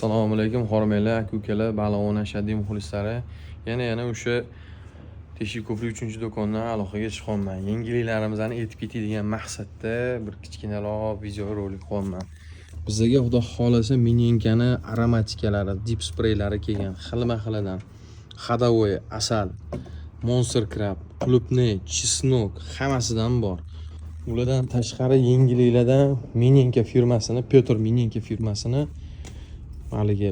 Assalomu alaykum, hormanglar, aka-ukalar, Baliq Ashaddiy muxlislari. Yana o'sha Teshik ko'prik 3-do'kondan aloqaga chiqyapman. Yangiliklarimizni aytib ketadigan maqsadda bir kichkinaroq video rolik qo'yaman. Bizga xudo xolasa Minyenkani aromatikalari, dip spreylari kelgan. Xilma-xilidan. Ходовой, asal, Monster Crab, qulupnay, chesnok hammasidan bor. Ulardan tashqari yangiliklardan Minyenka firmasini, Pyotr Minyenka firmasini haligi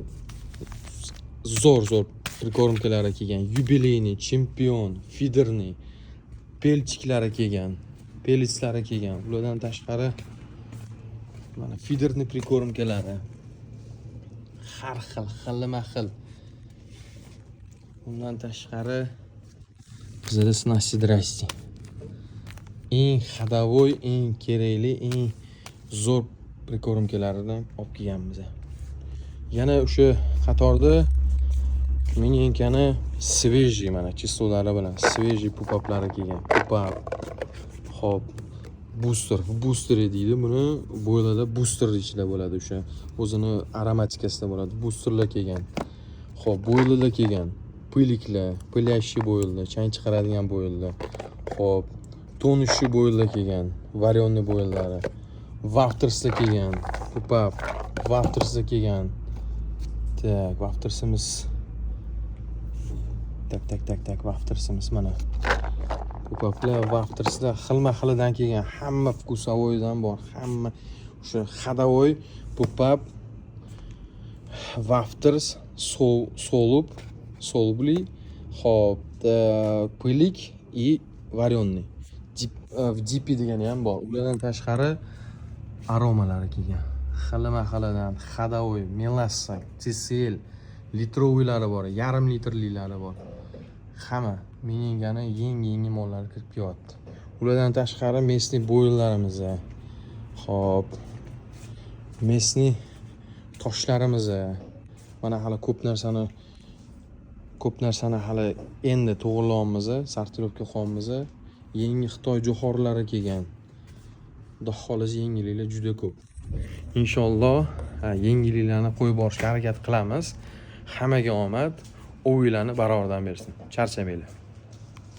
zo'r prikormkalari kelgan. Yubileyniy, chempion, fiderniy, pelchiklari kelgan, pelitslari kelgan. Ulardan tashqari mana fiderniy prikormkalari har xil, xilma-xil. Undan tashqari bizda snasti. Eng ходовой, eng kerakli, eng zo'r prikormkalaridan olib kelganmiz. Yana o'sha qatorda Minyenkani свежий mana chislolari bilan свежий pupaplari kelgan. Pupap. Xo'p, booster deydi buni. Bo'ylada booster ichida bo'ladi o'sha. O'zini aromatikasida bo'ladi. Boosterlar kelgan. Xo'p, bo'ylar kelgan. Piyliklar, plyashli bo'ylar, chang chiqaradigan bo'ylar. Xo'p, tonishli bo'ylar kelgan. Varyonli bo'ylari. Wafterslar kelgan. Pupap, wafterslar kelgan. Tak, waftersimiz. Tak, waftersimiz mana. Pupaplar, wafterslar xilma-xilidan kelgan. Hamma vkusavoydan bor. Hamma o'sha ходовой, pupap, wafters, solubli, hop, piylik и varyonli. В dipi degani ham bor. Ulardan tashqari aromalari kelgan. Xilma-xilidan ходовой, melassa, TCL, litroviylari bor, yarim litrliklari bor. Hamma Minyenkani yangi mollari kirib kelyapti. Ulardan tashqari mesni bo'yinlarimiz. Xo'p. Mesni toshlarimiz. Mana hali ko'p narsani hali endi to'g'irlayapmiz, sortirovka qilyapmiz. Yangi Xitoy jo'xorlari kelgan. Xudo xolasa yangiliklar juda ko'p. Inshaalloh yangiliklarni qo'yib borishga harakat qilamiz. Hammaga omad, o'yinlarni barobardan bersin. Charchamanglar.